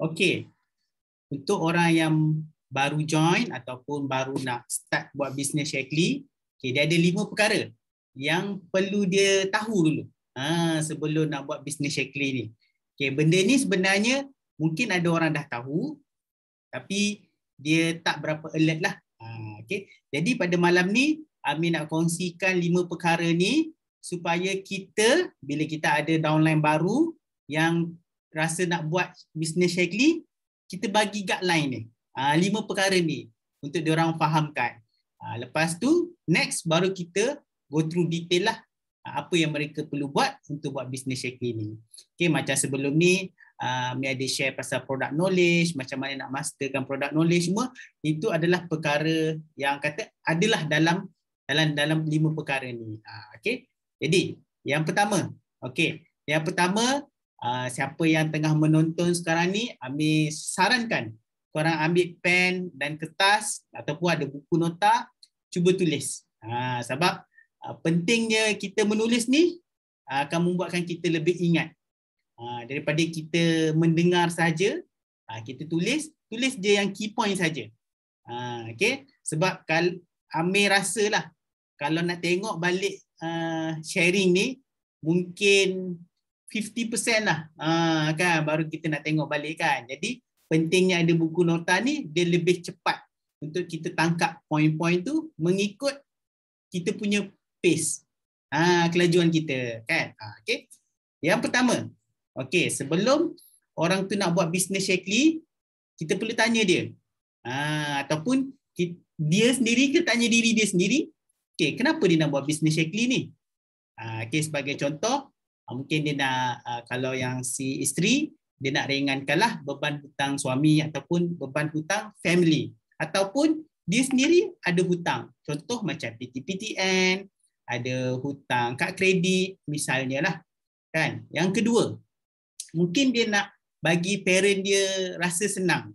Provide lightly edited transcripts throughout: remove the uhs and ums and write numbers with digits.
Okey. Untuk orang yang baru join ataupun baru nak start buat bisnes Shaklee, okay, dia ada 5 perkara yang perlu dia tahu dulu sebelum nak buat bisnes Shaklee ni. Okay, benda ni sebenarnya mungkin ada orang dah tahu tapi dia tak berapa alert lah. Okay. Jadi pada malam ni Amin nak kongsikan 5 perkara ni supaya kita bila kita ada downline baru yang rasa nak buat bisnes Shaklee, kita bagi guideline ni. 5 perkara ni untuk diorang fahamkan. Lepas tu next baru kita go through detail lah apa yang mereka perlu buat untuk buat bisnes Shaklee ni. Okay, macam sebelum ni Ami ada share pasal product knowledge, macam mana nak masterkan product knowledge semua, itu adalah perkara yang kata adalah dalam 5 perkara ni. Okay. Jadi yang pertama, siapa yang tengah menonton sekarang ni, Ami sarankan korang ambil pen dan kertas ataupun ada buku nota, cuba tulis. Sebab pentingnya kita menulis ni akan membuatkan kita lebih ingat. Daripada kita mendengar saja, kita tulis je yang key point saja. Okay? Sebab kalau Amir rasalah kalau nak tengok balik sharing ni mungkin 50% lah kan baru kita nak tengok balik kan. Jadi pentingnya ada buku nota ni, dia lebih cepat untuk kita tangkap poin-poin tu mengikut kita punya pace, kelajuan kita kan. Okay? Yang pertama, okay, sebelum orang tu nak buat bisnes Shaklee, kita perlu tanya dia. Ataupun dia sendiri ke tanya diri dia sendiri, okay, kenapa dia nak buat bisnes Shaklee ni? Okay, sebagai contoh, mungkin dia nak, kalau yang si isteri, dia nak ringankanlah beban hutang suami ataupun beban hutang family. Ataupun dia sendiri ada hutang. Contoh macam PTPTN, ada hutang kad kredit misalnya lah. Kan? Yang kedua, mungkin dia nak bagi parent dia rasa senang.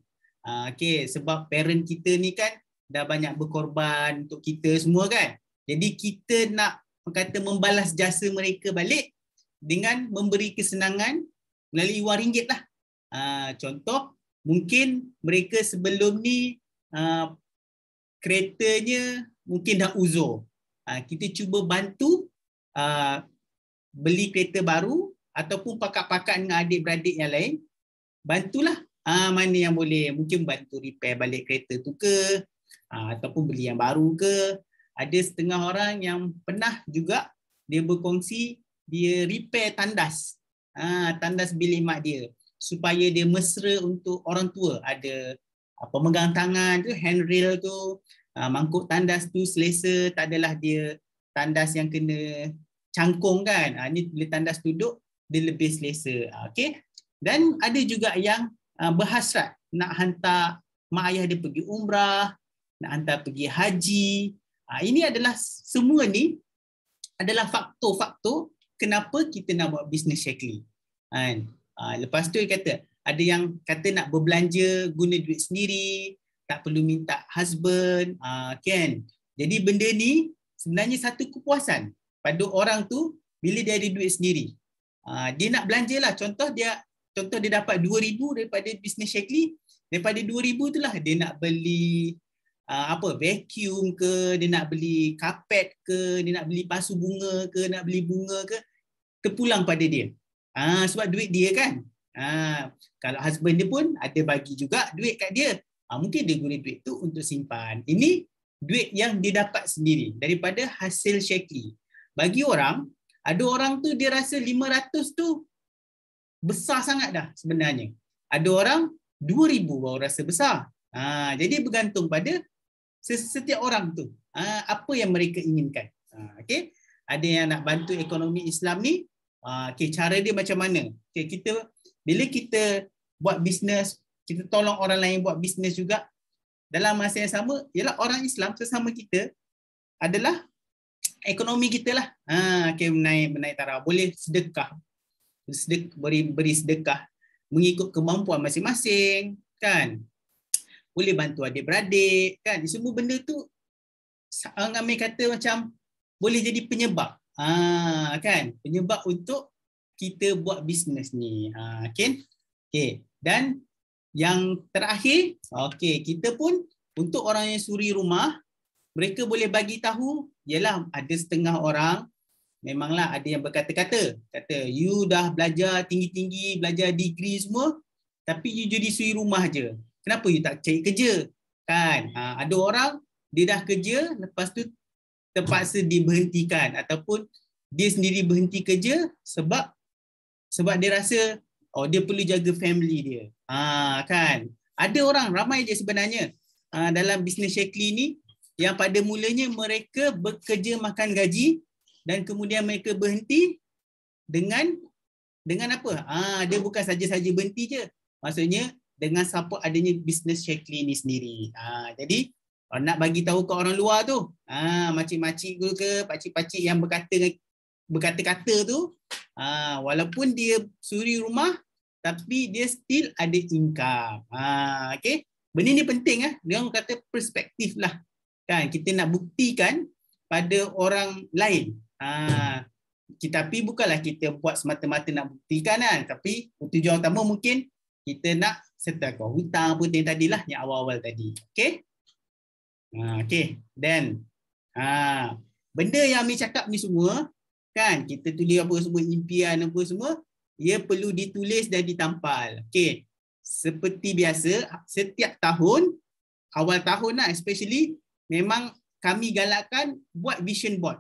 Okay, sebab parent kita ni kan dah banyak berkorban untuk kita semua kan. Jadi kita nak kata membalas jasa mereka balik dengan memberi kesenangan melalui wang ringgit lah. Contoh, mungkin mereka sebelum ni keretanya mungkin dah uzur. Kita cuba bantu beli kereta baru ataupun pakat-pakat dengan adik-beradik yang lain. Bantulah mana yang boleh. Mungkin bantu repair balik kereta tu ke, ataupun beli yang baru ke. Ada setengah orang yang pernah juga dia berkongsi dia repair tandas. Tandas bilik mak dia supaya dia mesra untuk orang tua. Ada pemegang tangan tu, handrail tu, mangkuk tandas tu selesa, tak adalah dia tandas yang kena cangkung kan. Ni bila tandas duduk dia lebih selesa. Okay? Dan ada juga yang berhasrat nak hantar mak ayah dia pergi umrah, nak hantar pergi haji. Ini adalah semua ni adalah faktor-faktor kenapa kita nak buat bisnes Shaklee. Lepas tu dia kata, ada yang kata nak berbelanja guna duit sendiri, tak perlu minta husband, kan. Jadi benda ni sebenarnya satu kepuasan pada orang tu bila dia ada duit sendiri. Dia nak belanja lah, contoh dia dapat 2,000 daripada bisnes Shaklee, daripada 2,000 tu lah dia nak beli vacuum ke, dia nak beli kapet ke, dia nak beli pasu bunga ke, nak beli bunga ke, terpulang pada dia. Sebab duit dia kan. Kalau husband dia pun ada bagi juga duit kat dia. Mungkin dia guna duit tu untuk simpan. Ini duit yang dia dapat sendiri daripada hasil Shaklee. Bagi orang, ada orang tu dia rasa 500 tu besar sangat dah sebenarnya. Ada orang 2,000 baru rasa besar. Jadi bergantung pada setiap orang tu. Apa yang mereka inginkan. Okay? Ada yang nak bantu ekonomi Islam ni, okay, cara dia macam mana? Okay, bila kita buat bisnes, kita tolong orang lain buat bisnes juga, dalam masa yang sama, ialah orang Islam sesama kita adalah ekonomi kita lah. Okay, menaik taraf. Boleh sedekah. Beri sedekah mengikut kemampuan masing-masing. Kan? Boleh bantu adik-beradik. Kan? Semua benda tu, orang Amir kata macam boleh jadi penyebab. Kan? Penyebab untuk kita buat bisnes ni. Okay? Dan Yang terakhir, okey, kita pun untuk orang yang suri rumah, mereka boleh bagi tahu, yalah ada setengah orang memanglah ada yang berkata-kata, kata you dah belajar tinggi-tinggi, belajar degree semua, tapi you jadi suri rumah je. Kenapa you tak cari kerja? Kan? Ada orang dia dah kerja, lepas tu terpaksa diberhentikan ataupun dia sendiri berhenti kerja sebab dia rasa dia perlu jaga family dia. Kan? Ada orang ramai je sebenarnya dalam bisnes Shaklee ni yang pada mulanya mereka bekerja makan gaji dan kemudian mereka berhenti dengan apa? Dia bukan saja-saja berhenti je. Maksudnya dengan support adanya bisnes Shaklee ni sendiri. Jadi nak bagi tahu ke orang luar tu, makcik-makcik ke pakcik-pakcik yang berkata-kata tu, walaupun dia suri rumah tapi dia still ada income. Okay? Benda ni penting dia orang kata perspektif lah. Kan kita nak buktikan pada orang lain. Tapi bukanlah kita buat semata-mata nak buktikan kan, tapi tujuan utama mungkin kita nak settlekan hutang pun tadilah yang awal-awal tadi. Okay? Okay. Then benda yang Amir cakap ni semua kan, kita tulis apa semua, impian apa semua, ia perlu ditulis dan ditampal. Okay. Seperti biasa, setiap tahun, awal tahun lah especially, memang kami galakkan buat vision board.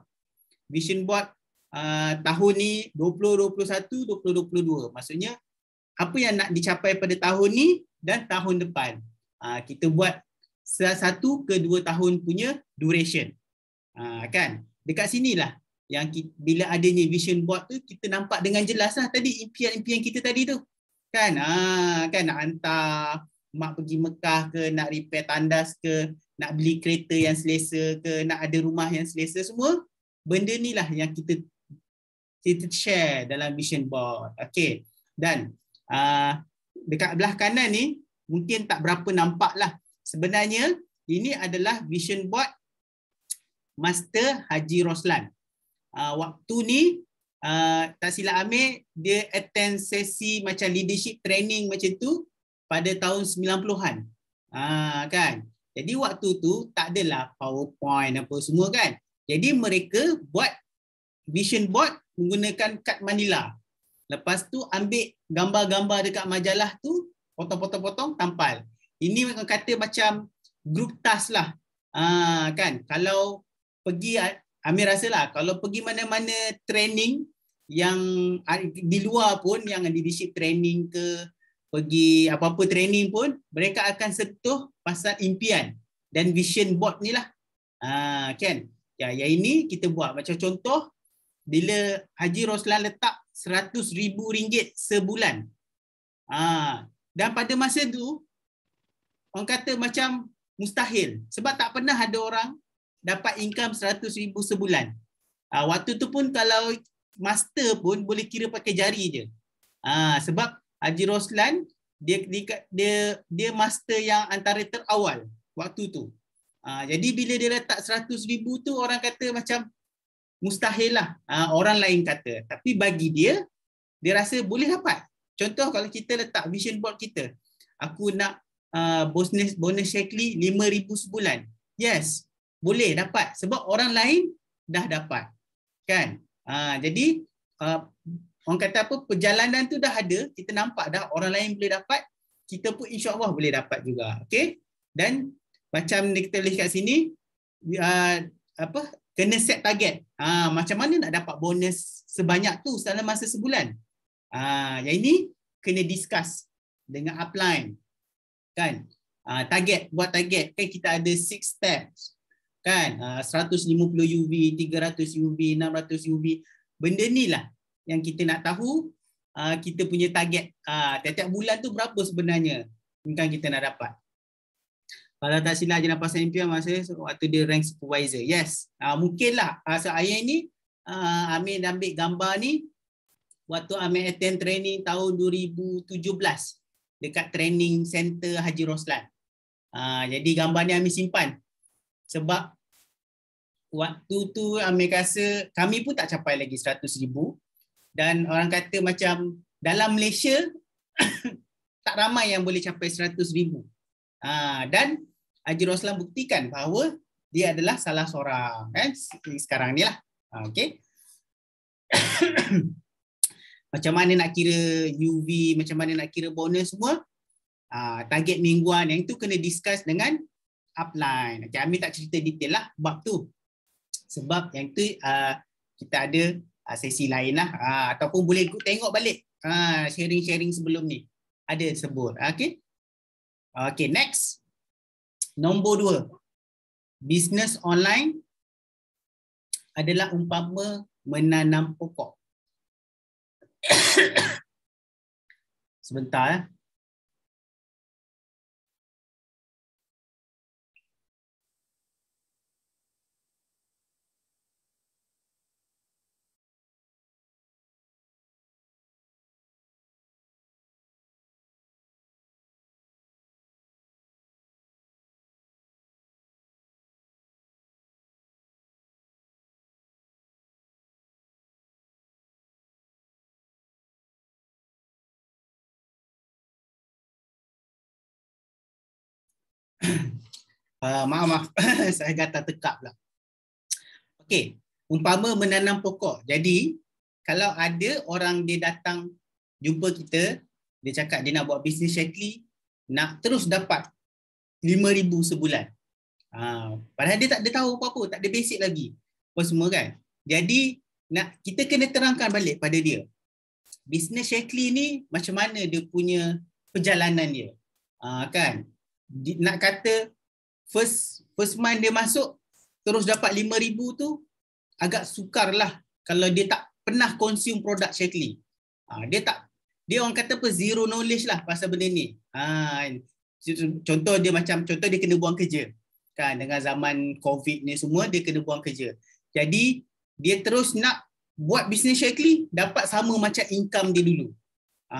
Vision board tahun ni 2021, 2022. Maksudnya apa yang nak dicapai pada tahun ni dan tahun depan. Kita buat 1 ke 2 tahun punya duration. Kan? Dekat sinilah yang bila adanya vision board tu kita nampak dengan jelas lah tadi impian-impian kita tadi tu. Kan? Kan nak hantar mak pergi Mekah ke, nak repair tandas ke, nak beli kereta yang selesa ke, nak ada rumah yang selesa, semua benda ni lah yang kita share dalam vision board. Okay. Dan dekat belah kanan ni mungkin tak berapa nampak lah. Sebenarnya ini adalah vision board Master Haji Roslan. Waktu ni tak silap Amir, dia attend sesi macam leadership training macam tu pada tahun 90-an. Kan? Jadi waktu tu tak adalah PowerPoint apa semua kan. Jadi mereka buat vision board menggunakan kad manila. Lepas tu ambil gambar-gambar dekat majalah tu, potong-potong-potong, tampal. Ini mereka kata macam group task lah. Kan? Kalau pergi, Amir rasa lah, kalau pergi mana-mana training yang di luar pun, yang leadership training ke, pergi apa-apa training pun, mereka akan sentuh pasal impian dan vision board ni lah. Kan? Ya, yang ini kita buat macam contoh, bila Haji Roslan letak RM100,000 sebulan. Dan pada masa tu, orang kata macam mustahil. Sebab tak pernah ada orang dapat income RM100,000 sebulan. Waktu tu pun kalau master pun boleh kira pakai jari je. Sebab Haji Roslan dia master yang antara terawal waktu tu. Jadi bila dia letak RM100,000 tu, orang kata macam mustahil lah. Orang lain kata. Tapi bagi dia rasa boleh dapat. Contoh kalau kita letak vision board kita, aku nak bonus Shaklee RM5,000 sebulan. Yes, boleh dapat. Sebab orang lain dah dapat. Kan? Jadi orang kata apa, perjalanan tu dah ada, kita nampak dah orang lain boleh dapat, kita pun insya-Allah boleh dapat juga. Okey? Dan macam kita lihat kat sini, kena set target. Macam mana nak dapat bonus sebanyak tu dalam masa sebulan? Yang ini kena discuss dengan upline. Kan? Target, buat target. Kan kita ada 6 steps. Kan? 150 UV, 300 UV, 600 UV. Benda ni lah yang kita nak tahu kita punya target. Tiap-tiap bulan tu berapa sebenarnya income kita nak dapat. Kalau tak silap Jenab Pasal Impian masa waktu dia rank supervisor. Yes. Mungkinlah. So ayat ni Amir ambil gambar ni waktu Amir attend training tahun 2017 dekat training center Haji Roslan. Jadi gambar ni Amir simpan. Sebab waktu tu Amir rasa kami pun tak capai lagi 100,000 dan orang kata macam dalam Malaysia tak ramai yang boleh capai 100,000. Dan Haji Roslan buktikan bahawa dia adalah salah seorang sekarang ni lah. Okay. Macam mana nak kira UV, macam mana nak kira bonus semua, target mingguan yang tu kena discuss dengan upline. Okay, Amir tak cerita detail lah bab tu. Sebab yang tu kita ada sesi lain lah, ataupun boleh tengok balik sharing-sharing sebelum ni. Ada sebut. Okay. Okay, next. Nombor 2. Bisnes online adalah umpama menanam pokok. Sebentar. Maaf. Saya gatal tekap lah. Okey, umpama menanam pokok. Jadi, kalau ada orang dia datang jumpa kita, dia cakap dia nak buat bisnes Shaklee, nak terus dapat 5,000 sebulan. Padahal dia tak ada tahu apa-apa, tak ada basic lagi. Apa semua kan. Jadi, kita kena terangkan balik pada dia. Bisnes Shaklee ni macam mana dia punya perjalanan dia. Kan? Nak kata first month dia masuk terus dapat 5,000 tu agak sukar lah kalau dia tak pernah consume produk Shaklee. Dia orang kata apa, zero knowledge lah pasal benda ni. Contoh dia kena buang kerja. Kan, dengan zaman COVID ni semua dia kena buang kerja. Jadi dia terus nak buat bisnes Shaklee dapat sama macam income dia dulu.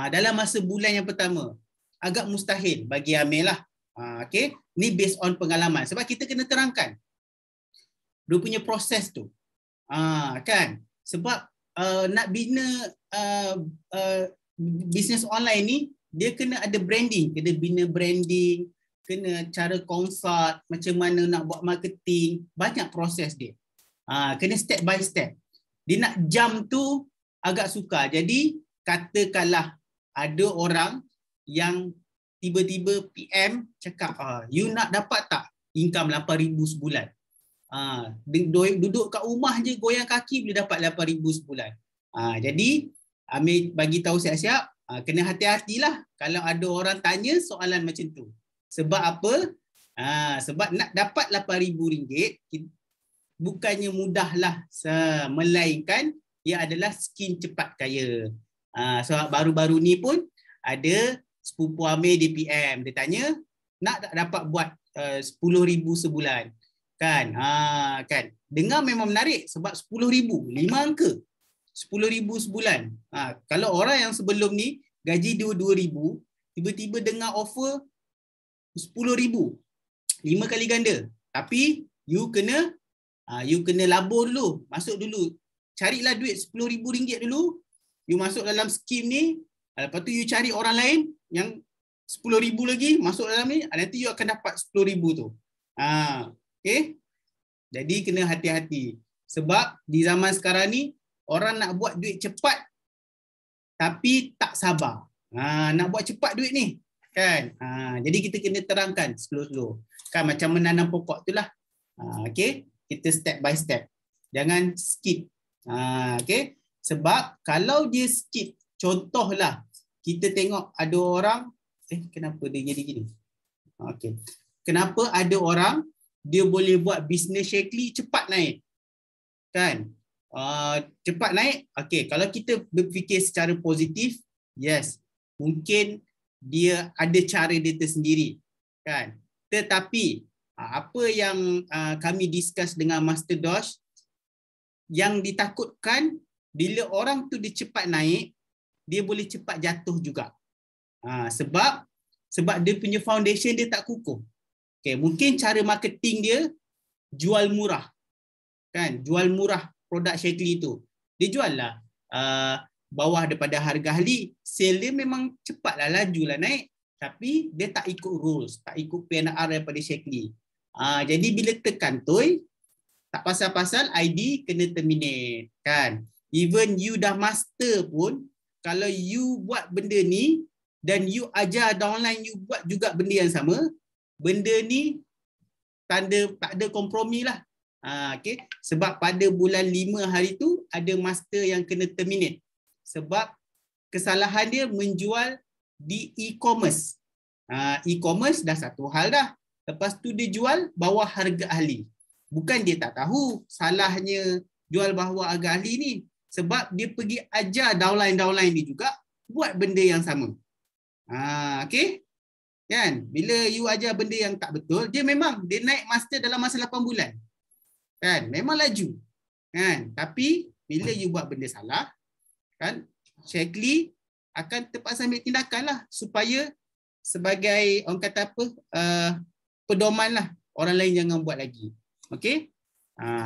Dalam masa bulan yang pertama agak mustahil bagi Amir lah. Okay, ni based on pengalaman. Sebab kita kena terangkan dia punya proses tu. Kan? Sebab nak bina bisnes online ni, dia kena ada branding. Kena bina branding, kena cara consult, macam mana nak buat marketing. Banyak proses dia. Kena step by step. Dia nak jump tu agak sukar. Jadi, katakanlah ada orang yang tiba-tiba PM cakap, you nak dapat tak income 8,000 sebulan? Duduk kat rumah je goyang kaki boleh dapat 8,000 sebulan. Jadi Amir bagi tahu siap-siap, kena hati-hatilah kalau ada orang tanya soalan macam tu. Sebab apa? Sebab nak dapat RM8,000 bukannya mudahlah, melainkan ia adalah skim cepat kaya. Sebab baru-baru ni pun ada sepupu Amir di PM, dia tanya nak tak dapat buat 10,000 sebulan. Kan? Kan? Dengar memang menarik sebab 10,000, 5 angka. 10,000 sebulan. Kalau orang yang sebelum ni gaji 2,000, tiba-tiba dengar offer 10,000, 5 kali ganda. Tapi you kena labur dulu, masuk dulu. Carilah duit RM10,000 dulu. You masuk dalam skim ni, lepas tu you cari orang lain yang 10,000 lagi masuk dalam ni, nanti you akan dapat 10,000 tu. Okay? Jadi kena hati-hati. Sebab di zaman sekarang ni orang nak buat duit cepat tapi tak sabar. Nak buat cepat duit ni, kan? Jadi kita kena terangkan slow-slow. Kan macam menanam pokok tu lah. Okay? Kita step by step. Jangan skip. Okay? Sebab kalau dia skip, contohlah kita tengok ada orang, kenapa dia jadi gini? Okay. Kenapa ada orang dia boleh buat bisnes Shaklee cepat naik? Kan? Cepat naik. Okay, kalau kita berfikir secara positif, yes, mungkin dia ada cara dia tersendiri. Kan? Tetapi apa yang kami discuss dengan Master Dosh, yang ditakutkan bila orang tu dia cepat naik, dia boleh cepat jatuh juga. Sebab dia punya foundation dia tak kukuh. Okay, mungkin cara marketing dia jual murah. Kan? Jual murah produk Shaklee tu. Dia jual lah bawah daripada harga ahli, sale dia memang cepatlah, lajulah naik. tapi dia tak ikut rules, tak ikut PNR daripada Shaklee. Jadi bila tekan toy, tak pasal-pasal ID kena terminate kan. Even you dah master pun, kalau you buat benda ni dan you ajar downline you buat juga benda yang sama, benda ni tanda tak ada kompromi lah. Okay. Sebab pada bulan 5 hari tu ada master yang kena terminate sebab kesalahan dia menjual di e-commerce. E-commerce dah satu hal dah. Lepas tu dia jual bawah harga ahli. Bukan dia tak tahu salahnya jual bawah harga ahli ni. Sebab dia pergi ajar downline dia juga buat benda yang sama. Okay? Kan? Bila you ajar benda yang tak betul, dia memang dia naik master dalam masa 8 bulan. Kan? Memang laju. Kan? Tapi bila you buat benda salah, kan? Shaklee akan terpaksa ambil tindakan lah supaya sebagai orang kata apa, pedoman lah orang lain jangan buat lagi. Okey?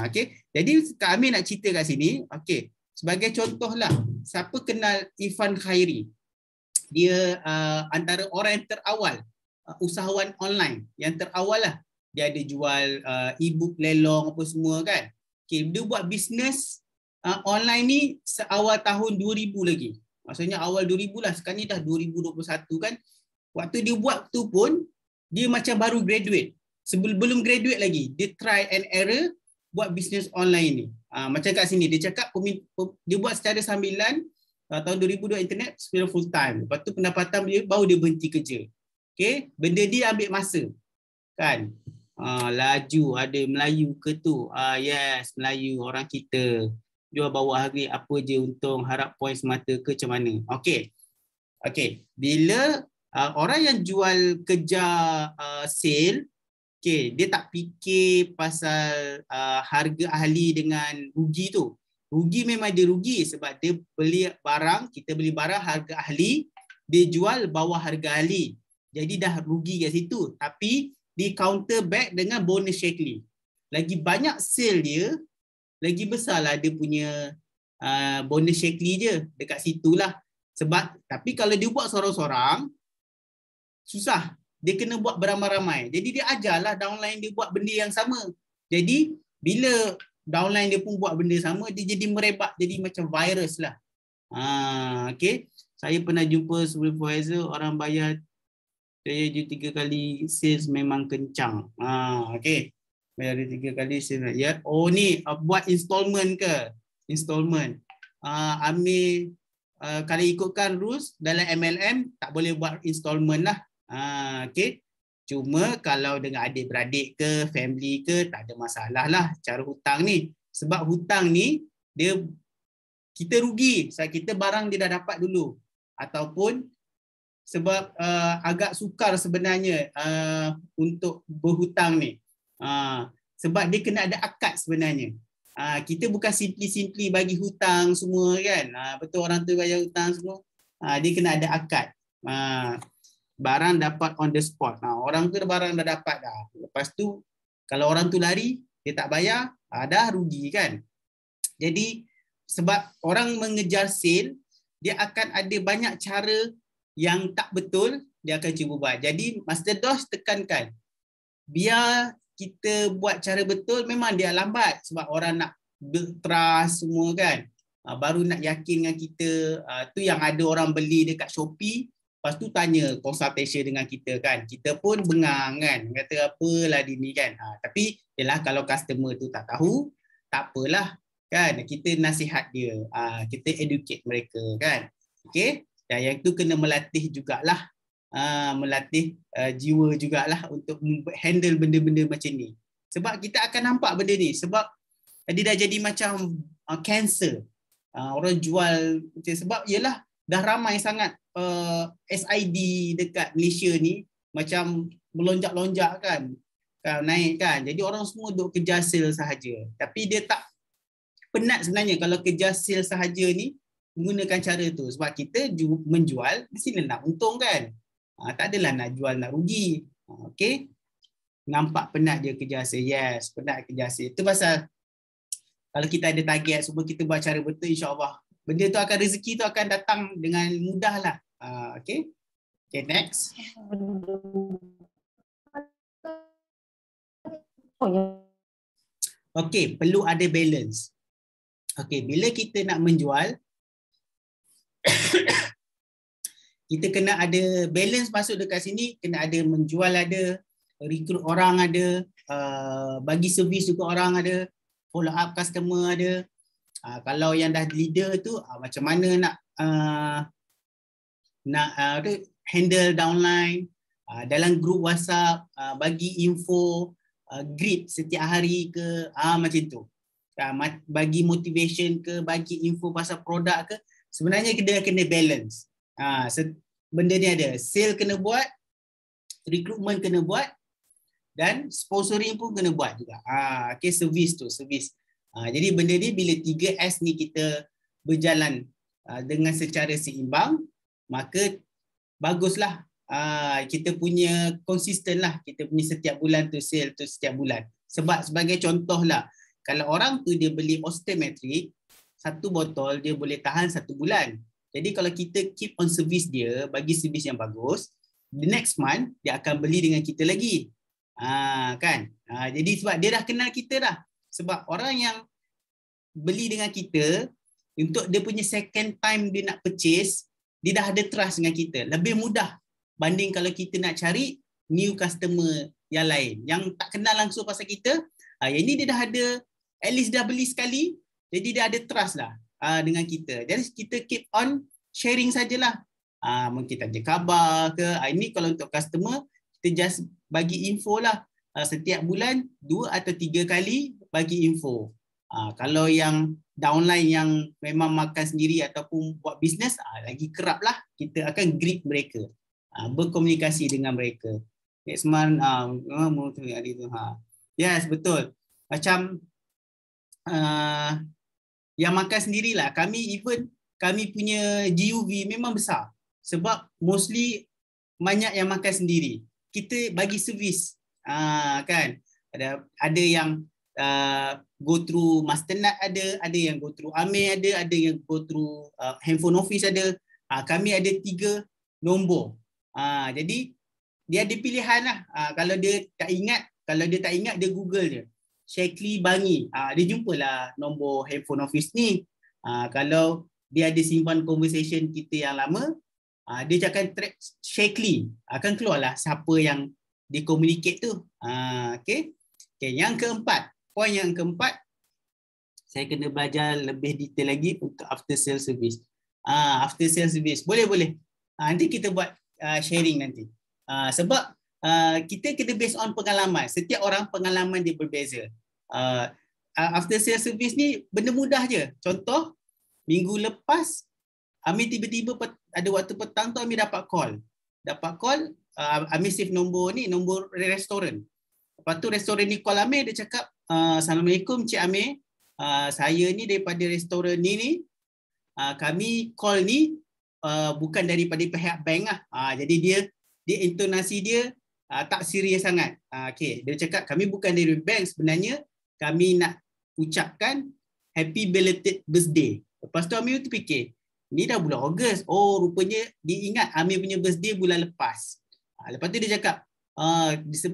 Okey. Jadi Kak Amir nak cerita kat sini, okey. Sebagai contoh lah, siapa kenal Irfan Khairi? Dia antara orang yang terawal, usahawan online yang terawal lah. Dia ada jual e-book lelong apa semua kan. Okay, dia buat bisnes online ni seawal tahun 2000 lagi. Maksudnya awal 2000 lah. Sekarang ni dah 2021 kan. Waktu dia buat tu pun, dia macam baru graduate. Belum graduate lagi. Dia try and error buat bisnes online ni. Macam kat sini, dia cakap dia buat secara sambilan tahun 2002 internet secara full time. Lepas tu pendapatan dia baru dia berhenti kerja. Okay? Benda dia ambil masa. Kan? Laju ada Melayu ke tu? Yes, Melayu orang kita. Jual bawah harga apa je untung, harap poin semata ke macam mana. Okey. Okey, bila orang yang jual kejar sale, okey, dia tak fikir pasal harga ahli dengan rugi tu. Rugi memang dia rugi sebab dia beli barang, kita beli barang harga ahli, dia jual bawah harga ahli. Jadi dah rugi kat situ. Tapi di counter back dengan bonus Shaklee. Lagi banyak sale dia, lagi besarlah dia punya bonus Shaklee je dekat situlah. Sebab tapi kalau dia buat sorang-sorang susah. Dia kena buat beramai-ramai. Jadi dia ajarlah downline dia buat benda yang sama. Jadi bila downline dia pun buat benda sama, dia jadi merebak, jadi macam virus lah. Okay. Saya pernah jumpa supervisor orang bayar saya je 3 kali sales memang kencang. Okay. Bayar dia 3 kali sales. Ya. Oh ni buat installment ke? Installment. Ambil kalau ikutkan rules dalam MLM tak boleh buat installment lah. Okay. Cuma kalau dengan adik-beradik ke, family ke, tak ada masalah lah cara hutang ni. Sebab hutang ni, kita rugi. Sebab kita barang dia dah dapat dulu. Ataupun sebab agak sukar sebenarnya untuk berhutang ni. Sebab dia kena ada akad sebenarnya. Kita bukan simply bagi hutang semua kan. Betul orang tu bayar hutang semua. Dia kena ada akad. Barang dapat on the spot. Orang tu barang dah dapat dah. Lepas tu kalau orang tu lari, dia tak bayar, dah rugi kan. Jadi sebab orang mengejar sale, dia akan ada banyak cara yang tak betul, dia akan cuba buat. Jadi Master Dos tekankan, biar kita buat cara betul, memang dia lambat sebab orang nak build trust semua kan. Baru nak yakin dengan kita. Tu yang ada orang beli dekat Shopee, lepas tu tanya consultation dengan kita kan. Kita pun bengang kan. Kata apalah dia ni kan. Tapi yalah kalau customer tu tak tahu, tak apalah kan. Kita nasihat dia. Kita educate mereka kan. Okay. Dan yang tu kena melatih jugalah. Melatih jiwa jugalah untuk handle benda-benda macam ni. Sebab kita akan nampak benda ni. Sebab dia dah jadi macam cancer. Orang jual. Sebab yalah dah ramai sangat SID dekat Malaysia ni macam melonjak-lonjak kan, naik kan. Jadi orang semua duk kejar sale sahaja. Tapi dia tak penat sebenarnya kalau kejar sale sahaja ni menggunakan cara tu. Sebab kita menjual mesti nak untung kan. Tak adalah nak jual nak rugi. Okay. Nampak penat dia kejar sale. Yes, penat kejar sale. Itu pasal kalau kita ada target semua kita buat cara betul, insya-Allah benda tu akan, rezeki tu akan datang dengan mudah lah. Okay. Okay, next. Okay, perlu ada balance. Okay, bila kita nak menjual, kita kena ada balance masuk dekat sini, kena ada menjual ada, recruit orang ada, bagi servis juga orang ada, follow up customer ada. Kalau yang dah leader tu macam mana nak handle downline, dalam group WhatsApp, bagi info, grid setiap hari ke, macam tu. Bagi motivation ke, bagi info pasal produk ke, sebenarnya kita kena balance. Benda ni ada, sale kena buat, recruitment kena buat, dan sponsoring pun kena buat juga. Okay, service tu, service. Jadi benda ni bila 3S ni kita berjalan dengan secara seimbang, maka baguslah. Kita punya konsisten lah, kita punya setiap bulan tu sale tu setiap bulan. Sebab sebagai contoh lah, kalau orang tu dia beli Osteometric, satu botol dia boleh tahan 1 bulan. Jadi kalau kita keep on service dia, bagi servis yang bagus, the next month dia akan beli dengan kita lagi. Kan? Jadi sebab dia dah kenal kita dah. Sebab orang yang beli dengan kita, untuk dia punya second time dia nak purchase, dia dah ada trust dengan kita. Lebih mudah banding kalau kita nak cari new customer yang lain, yang tak kenal langsung pasal kita. Yang ini dia dah ada, at least dah beli sekali, jadi dia ada trust lah dengan kita. Jadi kita keep on sharing sajalah. Mungkin tanya khabar ke. Ini kalau untuk customer, kita just bagi info lah. Setiap bulan 2 atau 3 kali bagi info. Kalau yang downline yang memang makan sendiri ataupun buat bisnes, lagi kerap lah kita akan greet mereka, berkomunikasi dengan mereka. Next month, yes, betul. Macam yang makan sendirilah, kami punya GUV memang besar. Sebab mostly banyak yang makan sendiri. Kita bagi servis, kan? Ada yang go through Masternut ada yang go through Amir ada yang go through handphone office ada. Kami ada 3 nombor. Jadi dia ada pilihan lah. Kalau dia tak ingat dia Google je. Shaklee Bangi. Dia jumpalah nombor handphone office ni. Kalau dia ada simpan conversation kita yang lama, dia akan track Shaklee. Akan keluarlah siapa yang dia communicate tu. Okay, yang keempat. Poin yang keempat, saya kena belajar lebih detail lagi untuk after sale service. After sale service, boleh. Nanti kita buat sharing nanti. Sebab kita kena based on pengalaman. Setiap orang pengalaman dia berbeza. After sale service ni benda mudah je. Contoh, minggu lepas, Amir tiba-tiba ada waktu petang tu Amir dapat call. Amir save nombor ni, nombor restoran. Lepas tu restoran ni call Amir, dia cakap, Assalamualaikum Cik Amir, saya ni daripada restoran ni, kami call ni bukan daripada pihak bank lah. Jadi dia intonasi dia tak serius sangat. Okay. Dia cakap kami bukan dari bank, sebenarnya kami nak ucapkan happy belated birthday. Lepas tu Amir terfikir, ni dah bulan Ogos. Oh, rupanya dia ingat Amir punya birthday bulan lepas. Lepas tu dia cakap,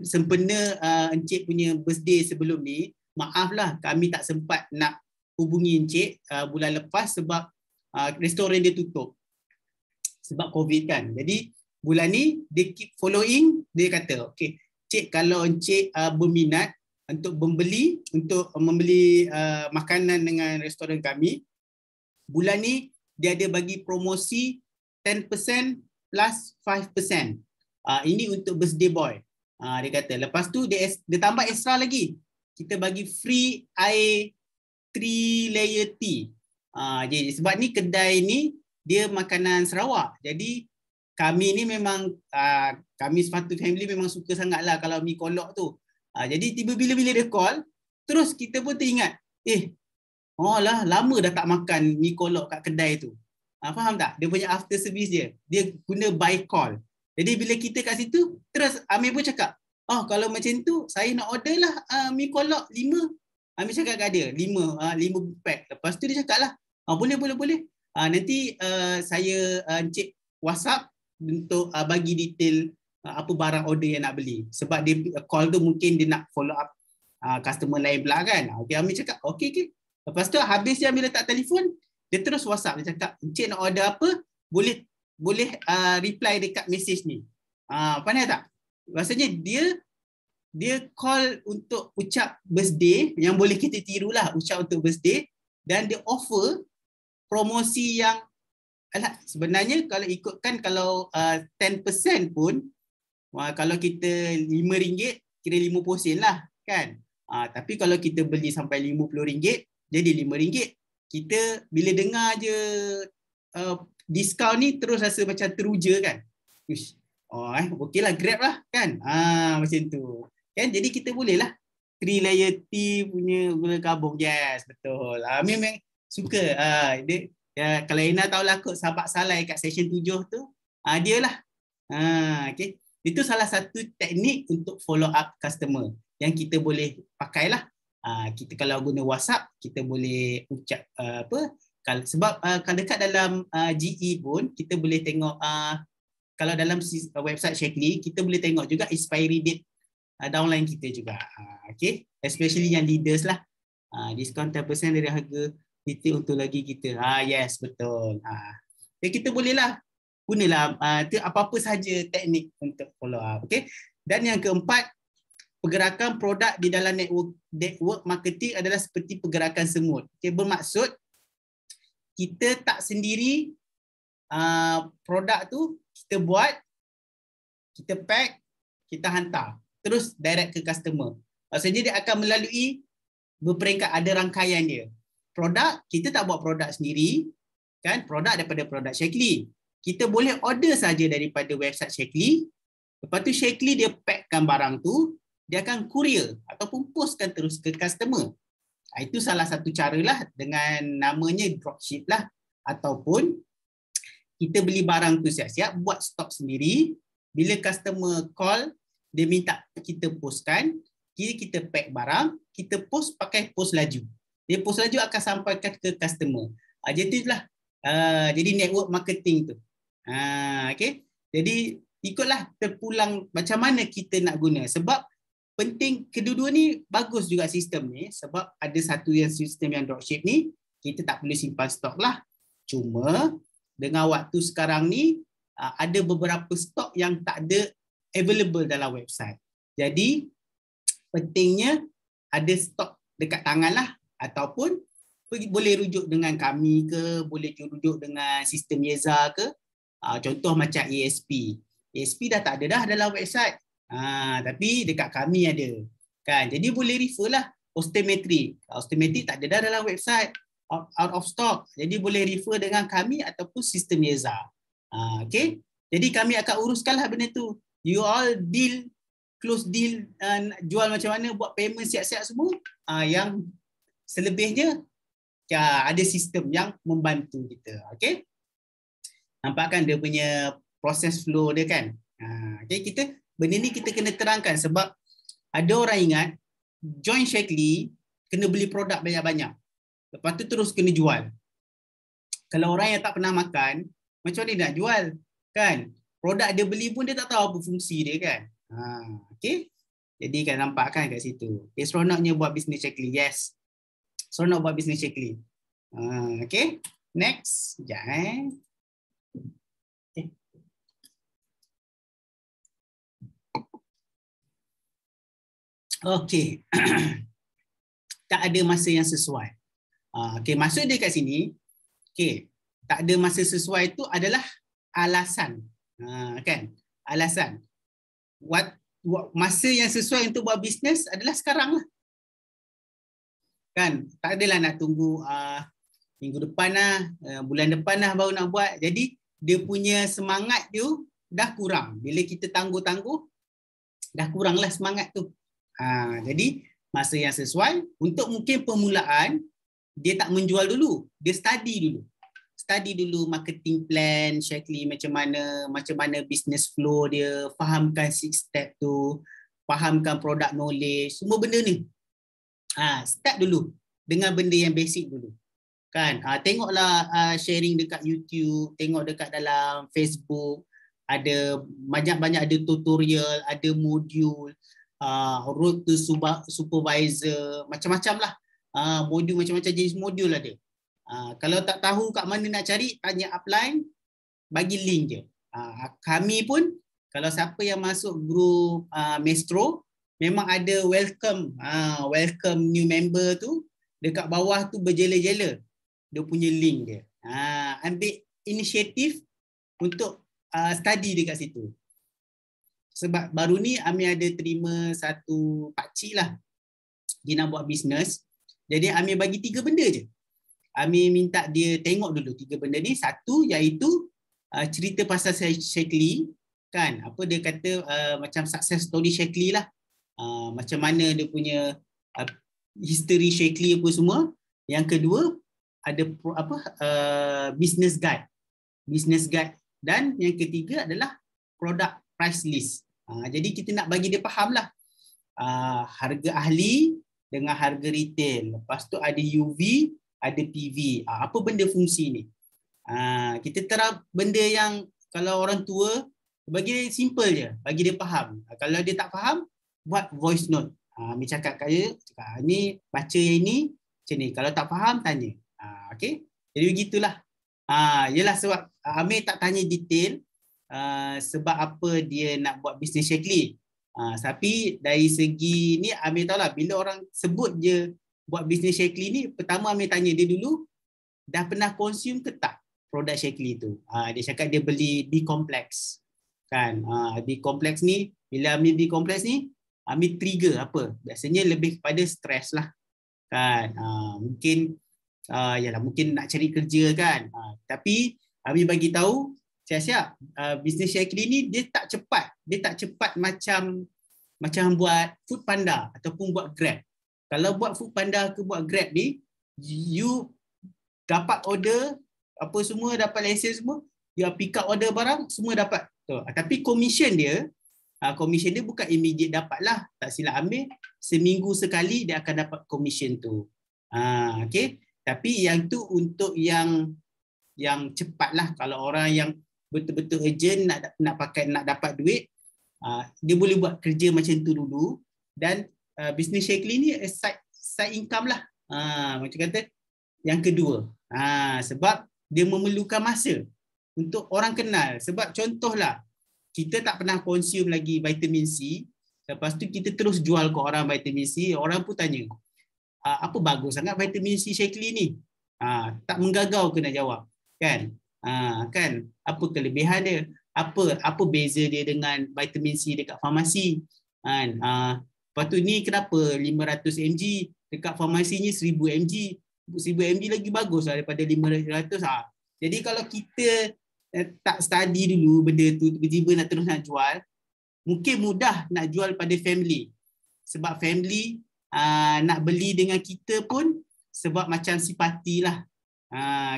sempena Encik punya birthday sebelum ni, maaflah kami tak sempat nak hubungi Encik bulan lepas sebab restoran dia tutup sebab COVID kan. Jadi bulan ni dia keep following, dia kata, okay, Cik, kalau Encik berminat untuk membeli makanan dengan restoran kami, bulan ni dia ada bagi promosi 10% plus 5%. Ini untuk birthday boy. Dia kata. Lepas tu dia tambah extra lagi. Kita bagi free air 3 layer tea. Jadi sebab ni kedai ni dia makanan Sarawak. Jadi kami ni memang kami Sepatu Family memang suka sangatlah kalau mi kolok tu. Jadi bila dia call, terus kita pun teringat, lah lama dah tak makan mi kolok kat kedai tu. Faham tak? Dia punya after service dia guna by call. Jadi bila kita kat situ, terus Amir pun cakap, kalau macam tu saya nak order lah mi kolok 5. Amir cakap kat dia 5 pack. Lepas tu dia cakap lah, boleh. Nanti saya Encik WhatsApp untuk bagi detail apa barang order yang nak beli. Sebab dia call tu mungkin dia nak follow up customer lain pula kan. Okay, Amir cakap okey. Lepas tu habis dia ambil letak telefon, dia terus WhatsApp, dia cakap encik nak order apa, boleh reply dekat message ni. Pandai tak? Maksudnya dia call untuk ucap birthday, yang boleh kita tirulah ucap untuk birthday, dan dia offer promosi yang sebenarnya kalau ikutkan kalau 10% pun kalau kita RM5 kira 50 sen lah kan. Tapi kalau kita beli sampai RM50 jadi RM5. Kita bila dengar je diskaun ni terus rasa macam teruja kan. Uish. Okeylah Grab lah kan. Macam tu. Kan jadi kita boleh lah 3 layer T punya gula kabung. Yes, betul. Memang suka. Kalau Ina tahu lah kot sahabat Salai kat session 7 tu, dia lah. Okay. Itu salah satu teknik untuk follow up customer yang kita boleh pakailah. Kita kalau guna WhatsApp, kita boleh ucap sebab kalau dekat dalam GE pun kita boleh tengok kalau dalam website Shaklee kita boleh tengok juga expiry date downline kita juga. Okay, especially yang leaders lah. Diskaun 10% dari harga retail untuk lagi kita. Yes, betul. Jadi kita bolehlah gunalah apa-apa sahaja teknik untuk follow up. Okay. Dan yang keempat, pergerakan produk di dalam network marketing adalah seperti pergerakan semut. Okay. Bermaksud kita tak sendiri produk tu kita buat, kita pack, kita hantar. Terus direct ke customer. Maksudnya dia akan melalui berperingkat, ada rangkaian dia. Produk, kita tak buat produk sendiri. Kan? Produk daripada produk Shaklee. Kita boleh order saja daripada website Shaklee. Lepas tu Shaklee dia packkan barang tu, dia akan courier ataupun postkan terus ke customer. Itu salah satu cara lah, dengan namanya dropship lah. Ataupun kita beli barang tu siap-siap, buat stok sendiri. Bila customer call, dia minta kita postkan, kita pack barang, kita post pakai post laju. Dia post laju akan sampaikan ke customer. Jadi itulah. Jadi network marketing tu. Okay. Jadi ikutlah terpulang macam mana kita nak guna. Sebab penting, kedua-dua ni bagus juga sistem ni. Sebab ada satu yang sistem yang dropship ni, kita tak perlu simpan stok lah. Cuma dengan waktu sekarang ni, ada beberapa stok yang tak ada available dalam website. Jadi pentingnya ada stok dekat tangan lah. Ataupun boleh rujuk dengan kami ke, boleh rujuk dengan sistem Yeza ke. Contoh macam ASP. ASP dah tak ada dah dalam website. Tapi dekat kami ada. Kan? Jadi boleh refer lah. Osteometry. Osteometry tak ada dah dalam website. Out of stock. Jadi boleh refer dengan kami ataupun sistem Yeza. Okay? Jadi kami akan uruskanlah benda tu. You all deal, close deal, jual macam mana, buat payment siap-siap semua. Yang selebihnya, ada sistem yang membantu kita. Okay? Nampak kan dia punya proses flow dia kan? Okay, benda ni kita kena terangkan sebab ada orang ingat join Shaklee kena beli produk banyak-banyak. Lepas tu terus kena jual. Kalau orang yang tak pernah makan, macam mana nak jual? Kan? Produk dia beli pun dia tak tahu apa fungsi dia kan? Okay? Jadi kan nampak kan kat situ. Okay, seronoknya buat bisnes Shaklee. Yes. Seronok buat bisnes Shaklee. Okay? Next. Sekejap Okay. Tak ada masa yang sesuai. Okay, maksud dia kat sini, okay, tak ada masa sesuai itu adalah alasan. Kan? Alasan. Masa yang sesuai untuk buat bisnes adalah sekarang lah. Kan? Tak adalah nak tunggu minggu depan lah, bulan depan lah baru nak buat. Jadi, dia punya semangat tu dah kurang. Bila kita tangguh-tangguh, dah kurang lah semangat tu. Jadi masa yang sesuai untuk mungkin permulaan dia tak menjual dulu, dia study dulu marketing plan Shaklee, macam mana business flow dia, fahamkan 6 step tu, fahamkan product knowledge, semua benda ni. Start dulu dengan benda yang basic dulu. Kan? Tengoklah sharing dekat YouTube, tengok dekat dalam Facebook, ada banyak-banyak, ada tutorial, ada modul, road to supervisor, macam-macam lah. Modul macam-macam jenis modul ada. Kalau tak tahu kat mana nak cari, tanya upline, bagi link je. Kami pun, kalau siapa yang masuk grup Maestro, memang ada welcome new member tu, dekat bawah tu berjela-jela dia punya link dia. Ambil inisiatif untuk study dekat situ. Sebab baru ni Amir ada terima satu pakcik lah, dia nak buat bisnes. Jadi Amir bagi 3 benda je. Amir minta dia tengok dulu 3 benda ni. Satu iaitu cerita pasal Shaklee, kan, apa dia kata, macam success story Shaklee lah, macam mana dia punya history Shaklee apa semua. Yang kedua ada business guide, dan yang ketiga adalah product price list. Jadi kita nak bagi dia faham lah harga ahli dengan harga retail. Lepas tu ada UV, ada PV. Apa benda fungsi ni? Kita terap benda yang kalau orang tua, bagi dia simple je, bagi dia faham. Kalau dia tak faham, buat voice note. Amir cakap kat dia, ni baca yang ini macam ni. Kalau tak faham, tanya. Okay? Jadi begitulah. Yelah, sebab Amir tak tanya detail sebab apa dia nak buat bisnes Shaklee. Tapi dari segi ni Amir tahulah, bila orang sebut je buat bisnes Shaklee ni, pertama Amir tanya dia dulu, dah pernah consume ke tak produk Shaklee tu. Dia cakap dia beli B-complex. Kan? B-complex ni, bila Amir B-complex ni, Amir trigger apa? Biasanya lebih kepada stres lah. Kan? Mungkin yalah, mungkin nak cari kerja kan. Tapi Amir bagi tahu siap-siap, bisnes Shaklee ni dia tak cepat macam buat Food Panda ataupun buat Grab. Kalau buat Food Panda ke buat Grab ni, you dapat order apa semua, dapat lesen semua, you pick up order barang semua dapat. Tapi commission dia bukan immediate dapat lah. Tak silap Amir, seminggu sekali dia akan dapat commission tu. Okay. Tapi yang tu untuk yang cepat lah. Kalau orang yang betul-betul urgent nak dapat duit, dia boleh buat kerja macam tu dulu. Dan bisnes Shaklee ni side income lah. Macam kata yang kedua. Sebab dia memerlukan masa untuk orang kenal. Sebab contohlah, kita tak pernah consume lagi vitamin C. Lepas tu kita terus jual ke orang vitamin C. Orang pun tanya, apa bagus sangat vitamin C Shaklee ni? Tak menggagau ke nak jawab. Kan? Kan? Apa kelebihan dia? Apa beza dia dengan vitamin C dekat farmasi? Kan? Lepas tu ni kenapa 500 mg, dekat farmasinya 1000 mg. 1000 mg lagi bagus lah daripada 500. Jadi kalau kita tak study dulu benda tu, tiba-tiba nak terus nak jual, mungkin mudah nak jual pada family. Sebab family nak beli dengan kita pun sebab macam simpati lah.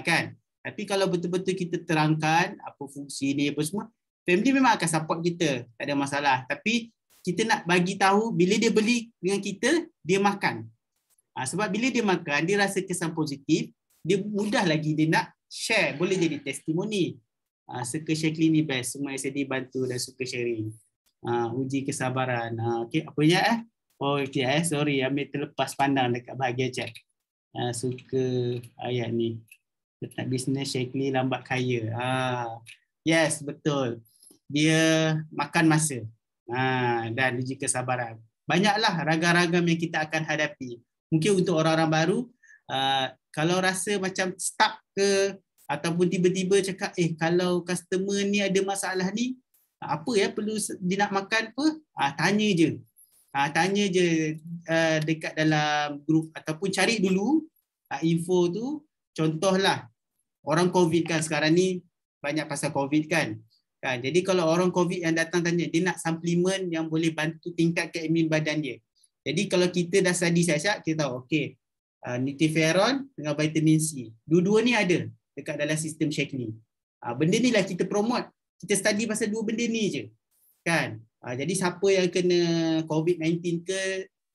Kan? Tapi kalau betul-betul kita terangkan apa fungsi dia apa semua, family memang akan support kita, tak ada masalah. Tapi kita nak bagi tahu bila dia beli dengan kita, dia makan. Sebab bila dia makan, dia rasa kesan positif, dia mudah lagi dia nak share, boleh jadi testimoni. Suka Shaklee ni best, semua SAD bantu dan suka sharing. Uji kesabaran. Okay, apa ya okay, sorry, ambil terlepas pandang dekat bahagian chat. Suka ayat ni. Tentang bisnes Shaklee lambat kaya. Yes, betul. Dia makan masa. Dan uji kesabaran. Banyaklah ragam-ragam yang kita akan hadapi. Mungkin untuk orang-orang baru, kalau rasa macam stuck ke, ataupun tiba-tiba cakap, kalau customer ni ada masalah ni, apa ya perlu dia nak makan apa? Tanya je. Tanya je dekat dalam grup ataupun cari dulu info tu. Contohlah, orang COVID kan sekarang ni banyak pasal COVID kan. Jadi kalau orang COVID yang datang tanya, dia nak suplemen yang boleh bantu tingkatkan imun badan dia. Jadi kalau kita dah study siap-siap, kita tahu okey, Nutriferon dengan vitamin C. Dua-dua ni ada dekat dalam sistem Shaklee. Benda ni lah kita promote. Kita study pasal dua benda ni je. Kan? Jadi siapa yang kena COVID-19 ke,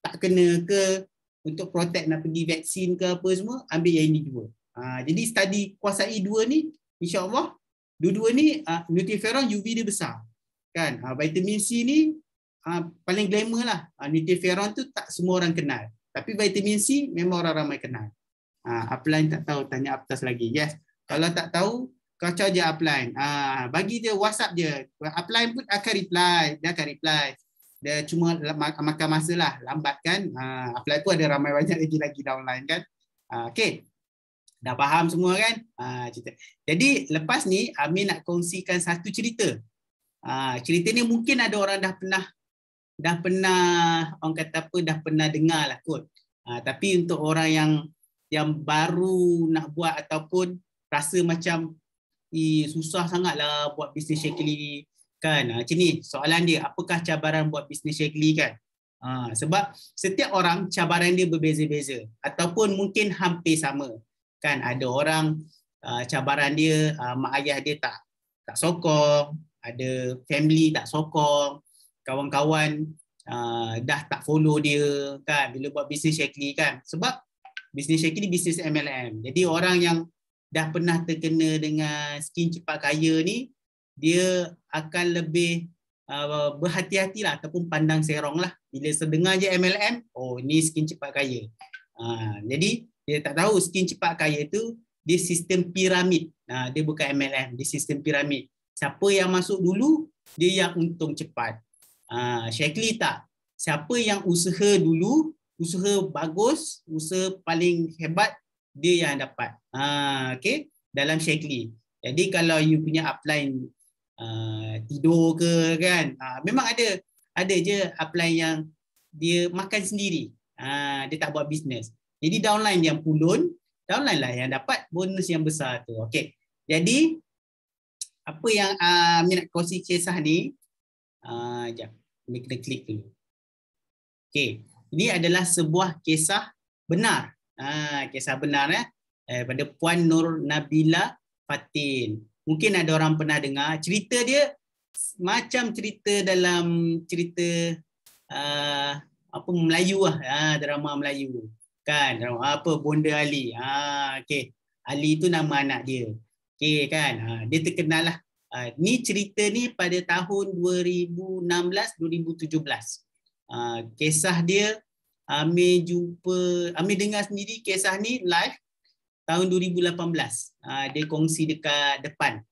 tak kena ke, untuk protect nak pergi vaksin ke apa semua, ambil yang ini dua. Jadi study kuasai dua ni, insya-Allah Dua-dua ni Nutriferon UV dia besar. Kan? Vitamin C ni paling glamour lah. Nutriferon tu tak semua orang kenal. Tapi vitamin C memang orang ramai kenal. Upline tak tahu, tanya Aptas lagi. Yes. Kalau tak tahu, kacau je upline. Bagi dia WhatsApp dia. Upline pun akan reply. Dia akan reply. Dia cuma makan masa lah. Lambat kan. Upline pun ada ramai banyak lagi downline kan. Okay. Dah faham semua kan? Cerita. Jadi lepas ni, Amin nak kongsikan satu cerita. Cerita ni mungkin ada orang dah pernah orang kata apa, dah pernah dengar lah kot. Tapi untuk orang yang baru nak buat ataupun rasa macam susah sangatlah buat bisnes Shakely kan. Macam ni soalan dia, apakah cabaran buat bisnes Shakely kan? Sebab setiap orang cabaran dia berbeza-beza ataupun mungkin hampir sama kan. Ada orang cabaran dia mak ayah dia tak sokong, ada family tak sokong, kawan-kawan dah tak follow dia kan bila buat bisnes Shakely kan. Sebab bisnes Shakely bisnes MLM. Jadi orang yang dah pernah terkena dengan skin cepat kaya ni, dia akan lebih berhati-hati lah ataupun pandang serong lah. Bila sedengar je MLM, oh ni skin cepat kaya. Jadi dia tak tahu skin cepat kaya tu dia sistem piramid. Dia bukan MLM, dia sistem piramid. Siapa yang masuk dulu, dia yang untung cepat. Shakely tak. Siapa yang usaha dulu, usaha bagus, usaha paling hebat, dia yang dapat. Okay? Dalam Shakely. Jadi kalau you punya upline tidur ke kan, memang ada je upline yang dia makan sendiri. Dia tak buat bisnes. Jadi downline yang pulun, downline lah yang dapat bonus yang besar tu. Okay. Jadi apa yang Amin nak kongsi kisah ni, sekejap, Amin kena klik dulu. Okay. Ini adalah sebuah kisah benar. Kisah benar daripada Puan Nur Nabila Fatin. Mungkin ada orang pernah dengar. Cerita dia macam cerita dalam cerita apa Melayu lah. Drama Melayu. Kan? Drama apa? Bonda Ali. Okay. Ali tu nama anak dia. Okay kan? Dia terkenal lah. Ni cerita ni pada tahun 2016-2017. Kisah dia Amin dengar sendiri kisah ni live tahun 2018. Dia kongsi dekat depan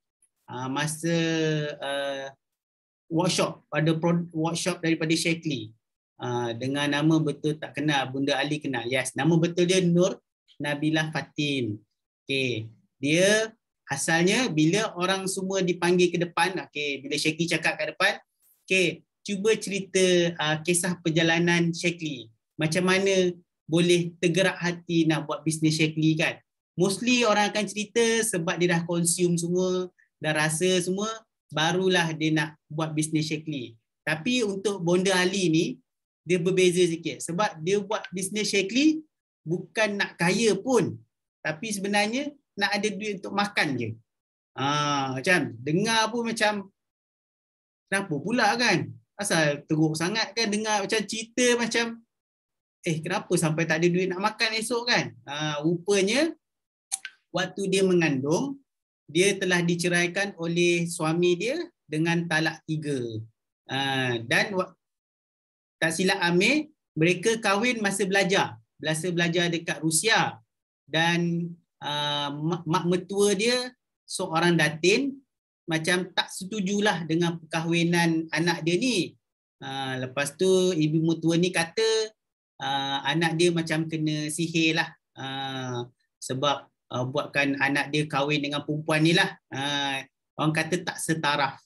masa workshop daripada Shakely. Dengan nama betul tak kenal, Bunda Ali kenal. Yes, nama betul dia Nur Nabila Fatin. Okay. Dia asalnya bila orang semua dipanggil ke depan, okay, bila Shakely cakap kat depan, okay, cuba cerita kisah perjalanan Shakely. Macam mana boleh tergerak hati nak buat bisnes Shakely kan. Mostly orang akan cerita sebab dia dah consume semua, dah rasa semua, barulah dia nak buat bisnes Shakely. Tapi untuk Bonda Ali ni, dia berbeza sikit. Sebab dia buat bisnes Shakely bukan nak kaya pun. Tapi sebenarnya nak ada duit untuk makan je. Macam dengar pun macam, kenapa pula kan? Asal teruk sangat kan dengar macam cerita macam, kenapa sampai tak ada duit nak makan esok kan? Rupanya waktu dia mengandung, dia telah diceraikan oleh suami dia dengan talak 3. Dan tak silap Amir, mereka kahwin masa belajar dekat Rusia. Dan mak mertua dia seorang datin, macam tak setujulah dengan perkahwinan anak dia ni. Lepas tu ibu mertua ni kata anak dia macam kena sihir lah, sebab buatkan anak dia kahwin dengan perempuan ni lah. Orang kata tak setaraf,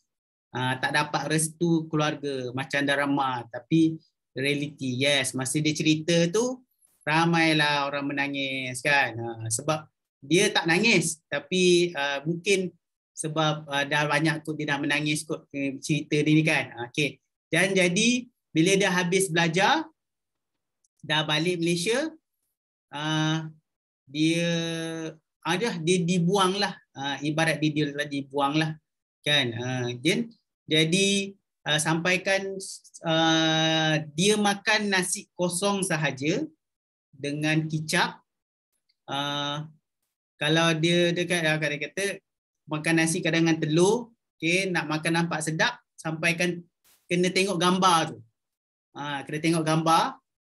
tak dapat restu keluarga macam drama, tapi reality. Yes, masa dia cerita tu ramailah orang menangis kan. Sebab dia tak nangis, tapi mungkin sebab dah banyak kot dia dah menangis kot cerita dia ni kan. Okay. Dan jadi bila dia habis belajar, dah balik Malaysia, dia dibuang lah, ibarat dia dibuang lah kan. Jadi sampaikan dia makan nasi kosong sahaja dengan kicap. Kalau dia kata makan nasi kadang dengan telur. Okay, nak makan nampak sedap, sampaikan kena tengok gambar tu. Kena tengok gambar.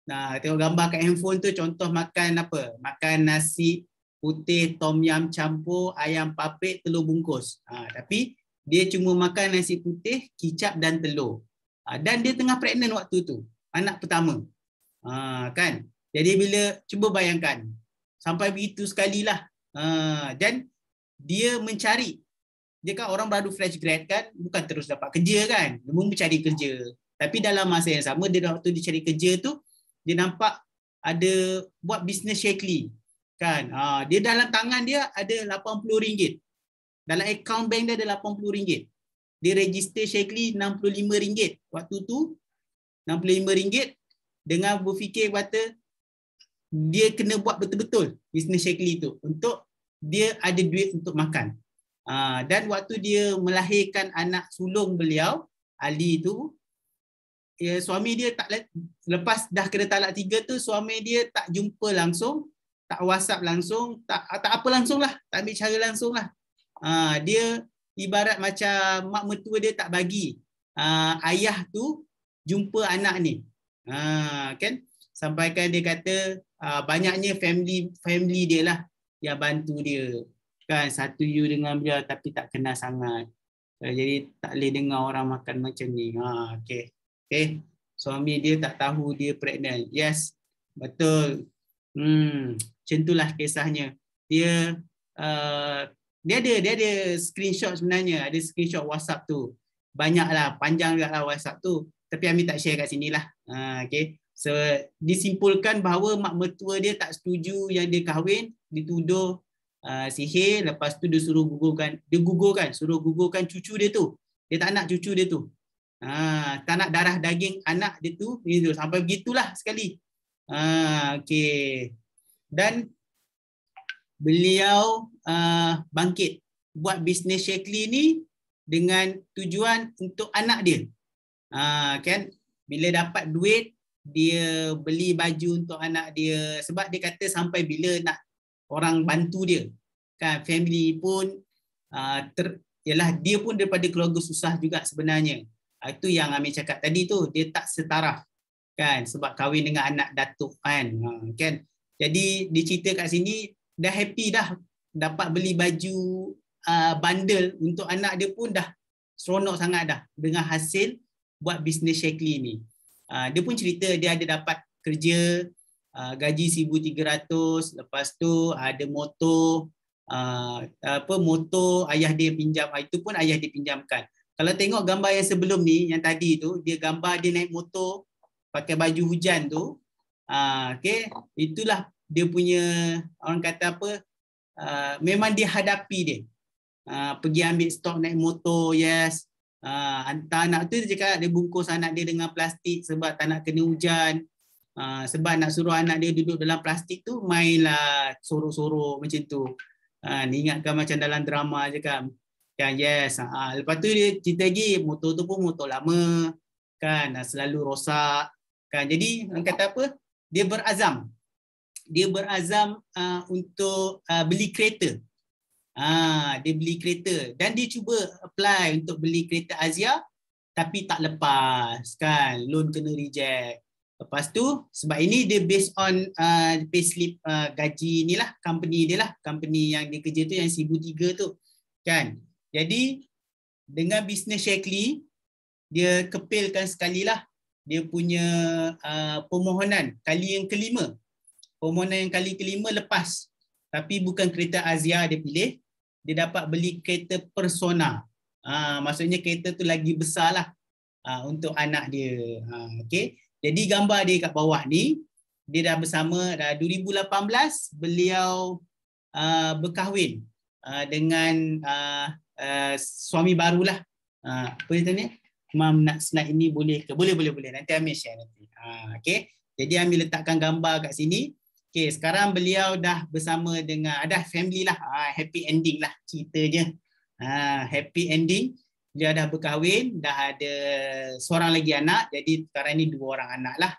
Nah, tengok gambar kat handphone tu, contoh makan apa? Makan nasi putih tom yum campur ayam paprik telur bungkus. Tapi dia cuma makan nasi putih, kicap dan telur. Dan dia tengah pregnant waktu tu, anak pertama. Kan? Jadi bila cuba bayangkan, sampai begitu sekalilah. Dan dia mencari. Dia kan orang baru fresh grad kan, bukan terus dapat kerja kan. Dia pun mencari kerja. Tapi dalam masa yang sama, dia waktu dia cari kerja tu, dia nampak ada buat bisnes Shaklee. Kan? Dia dalam tangan dia ada RM80. Dalam akaun bank dia ada RM80. Dia register Shaklee RM65 waktu tu. RM65 dengan berfikir kata dia kena buat betul-betul bisnes Shaklee tu untuk dia ada duit untuk makan. Dan waktu dia melahirkan anak sulung beliau, Ali tu, suami dia tak, lepas dah kena talak 3 tu, suami dia tak jumpa langsung, tak WhatsApp langsung, tak apa langsung lah, tak ambil cara langsung lah. Dia ibarat macam mak mertua dia tak bagi ayah tu jumpa anak ni. Kan? Sampaikan dia kata banyaknya family dia lah yang bantu dia. Kan, satu you dengan beliau tapi tak kenal sangat. Jadi tak boleh dengar orang makan macam ni. Okay. Suami dia tak tahu dia pregnant. Yes, betul. Macam itulah kisahnya. Dia ada screenshot sebenarnya. Ada screenshot WhatsApp tu. Banyaklah, panjang juga lah WhatsApp tu. Tapi Amir tak share kat sini lah. Okay. So, disimpulkan bahawa mak mertua dia tak setuju yang dia kahwin, dituduh sihir, lepas tu dia suruh suruh gugurkan cucu dia tu. Dia tak nak cucu dia tu. Tak nak darah daging anak dia tu, gitu. Sampai begitulah sekali. Okay. Dan beliau bangkit buat bisnes Shaklee ni dengan tujuan untuk anak dia. Kan, bila dapat duit dia beli baju untuk anak dia, sebab dia kata sampai bila nak orang bantu dia kan, family pun yalah, dia pun daripada keluarga susah juga sebenarnya. Itu yang Amir cakap tadi tu, dia tak setaraf kan, sebab kahwin dengan anak datuk kan. Jadi dia cerita kat sini dah happy dah dapat beli baju bundle untuk anak dia pun dah seronok sangat dah dengan hasil buat bisnes Shaklee ni. Dia pun cerita dia ada dapat kerja gaji 1,300, lepas tu ada motor, motor ayah dia pinjam, itu pun ayah dia pinjamkan. Kalau tengok gambar yang sebelum ni, yang tadi tu, dia gambar dia naik motor pakai baju hujan tu. Okay, itulah dia punya, orang kata apa, memang dia hadapi dia. Pergi ambil stok naik motor, yes. Hantar anak tu, dia cakap dia bungkus anak dia dengan plastik sebab tak nak kena hujan. Sebab nak suruh anak dia duduk dalam plastik tu, mainlah sorok-sorok macam tu. Ingatkan macam dalam drama je kan. Yes. Lepas tu dia cerita lagi, motor tu pun motor lama kan, selalu rosak kan. Jadi orang kata apa, dia berazam untuk beli kereta. Dia beli kereta dan dia cuba apply untuk beli kereta Azia tapi tak lepas kan, loan kena reject. Lepas tu sebab ini dia based on payslip gaji ni lah, company dia lah, company yang dia kerja tu yang 1,300 tu kan. Jadi dengan bisnes Shaklee dia kepilkan sekali lah dia punya permohonan kali yang kelima. Permohonan yang kali kelima lepas, tapi bukan kereta Azia dia pilih, dia dapat beli kereta Persona. Maksudnya kereta tu lagi besar lah untuk anak dia. Okay. Jadi gambar dia kat bawah ni, dia dah bersama, dah 2018 beliau berkahwin dengan suami barulah. Apa dia tanya? Mam nak slide ini boleh ke? Boleh. Nanti Amir share nanti. Okay. Jadi Amir letakkan gambar kat sini. Okay, sekarang beliau dah bersama dengan, ada family lah. Happy ending lah ceritanya. Happy ending. Dia dah berkahwin, dah ada seorang lagi anak. Jadi sekarang ni 2 orang anak lah.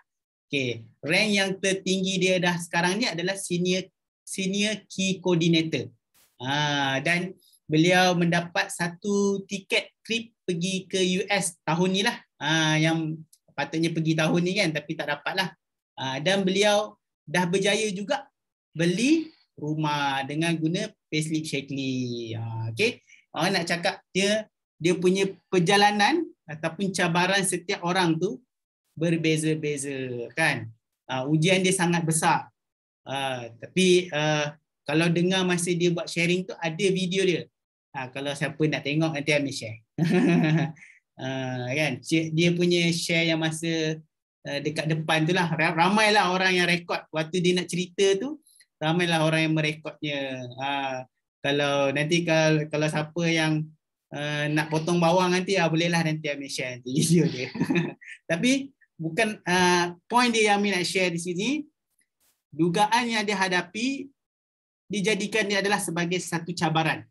Okay. Rank yang tertinggi dia dah sekarang ni adalah senior key coordinator. Dan beliau mendapat satu tiket trip pergi ke US tahun ni lah, yang patutnya pergi tahun ni kan, tapi tak dapat lah. Dan beliau dah berjaya juga beli rumah dengan guna payslip Shaklee. Okay. Nak cakap dia punya perjalanan ataupun cabaran setiap orang tu berbeza-beza kan. Ujian dia sangat besar. Tapi kalau dengar masa dia buat sharing tu ada video dia. Kalau siapa nak tengok nanti ambil share. Kan dia punya share yang masa dekat depan tu lah, ramailah orang yang rekod waktu dia nak cerita tu, ramailah orang yang merekodnya. Kalau nanti kalau siapa yang nak potong bawang nanti bolehlah nanti ambil share nanti video dia. Tapi bukan point dia yang Amin nak share di sini, dugaan yang dia hadapi dijadikan dia adalah sebagai satu cabaran.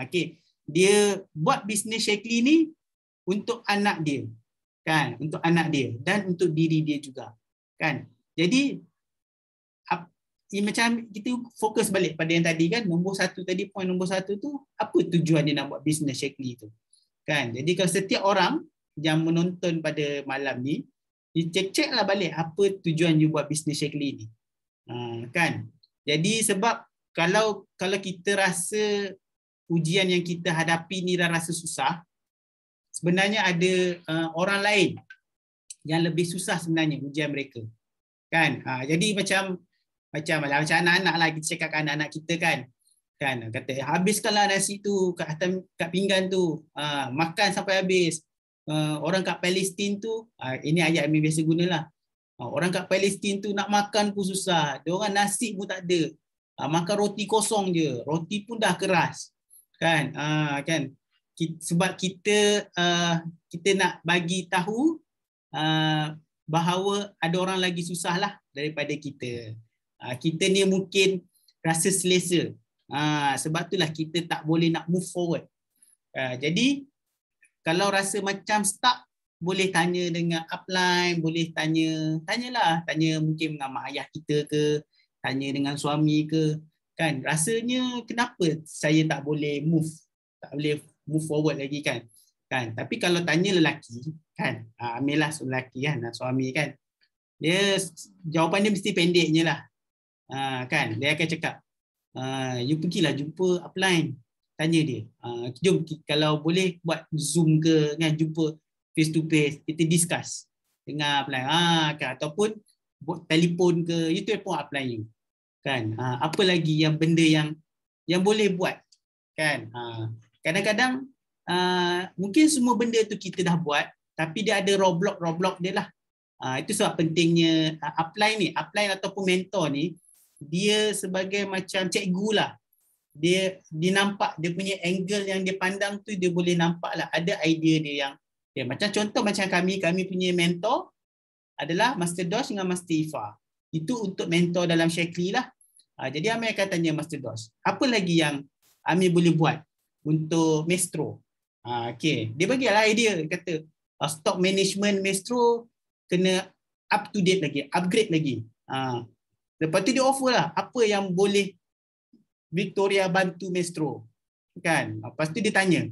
Okay. Dia buat bisnes Shaklee ni untuk anak dia, kan, untuk anak dia dan untuk diri dia juga, kan. Jadi macam kita fokus balik pada yang tadi kan, poin nombor satu tu, apa tujuan dia nak buat bisnes Shaklee tu, kan. Jadi kalau setiap orang yang menonton pada malam ni, dicek lah balik apa tujuan you buat bisnes Shaklee ni, kan. Jadi sebab kalau kita rasa ujian yang kita hadapi ni dah rasa susah, sebenarnya ada orang lain yang lebih susah sebenarnya ujian mereka, kan. Jadi macam anak-anak lah, kita cakap kat anak-anak kita kan kata habiskanlah nasi tu kat pinggan tu, makan sampai habis. Orang kat Palestin tu, ini ayat Amin biasa gunalah, orang kat Palestin tu nak makan pun susah, dia orang nasi pun tak ada, makan roti kosong je, roti pun dah keras, kan. Kan sebab kita nak bagi tahu bahawa ada orang lagi susah lah daripada kita. Kita ni mungkin rasa selesa, sebab itulah kita tak boleh nak move forward. Jadi kalau rasa macam stuck, boleh tanya dengan upline, boleh tanyalah mungkin dengan mak ayah kita ke, tanya dengan suami ke, kan. Rasanya kenapa saya tak boleh move forward lagi, kan. Tapi kalau tanya lelaki, kan, ambillah lelaki kan, suami kan, dia jawapan dia mesti pendeknya lah, kan. Dia akan cakap, you pergilah jumpa upline, tanya dia, jom kalau boleh buat Zoom ke, kan, jumpa face to face, kita discuss dengan upline, kan, ataupun buat telefon ke, you telefon upline you, kan. Apa lagi yang benda yang boleh buat, kan. Kadang-kadang mungkin semua benda tu kita dah buat, tapi dia ada roadblock dia lah. Itu sebab pentingnya upline ataupun mentor ni, dia sebagai macam cikgu lah. Dia nampak dia punya angle yang dia pandang tu, dia boleh nampak lah ada idea dia yang macam contoh macam kami punya mentor adalah Master Dosh dengan Master Ifa. Itu untuk mentor dalam Shaklee lah. Jadi Amir akan tanya Master Dosh, apa lagi yang Amir boleh buat untuk Maestro? Okay. Dia bagilah idea, kata stock management Maestro kena up to date lagi, upgrade lagi. Lepas tu dia offer lah apa yang boleh Victoria bantu Maestro, kan. Lepas tu dia tanya.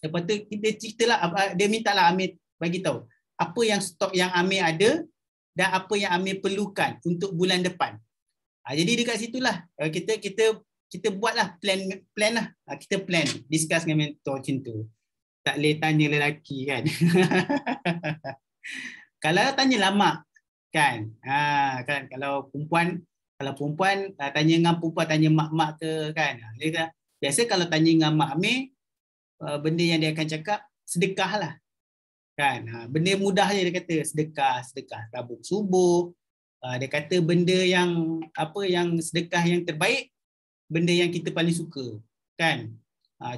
Lepas tu kita ceritalah, dia mintalah Amir bagi tahu apa yang stok yang Amir ada dan apa yang Amir perlukan untuk bulan depan. Jadi dekat situlah kita buatlah plan lah. Kita plan, discuss dengan mentor macam tu. Tak boleh tanya lelaki, kan. Kalau tanya lama, kan. Kan kalau perempuan tanya dengan perempuan, tanya mak-mak ke, kan. Biasa kalau tanya dengan mak Amir, benda yang dia akan cakap sedekah lah, kan. Benda mudah je dia kata, sedekah tabung subuh. Dia kata benda yang sedekah yang terbaik, benda yang kita paling suka, kan.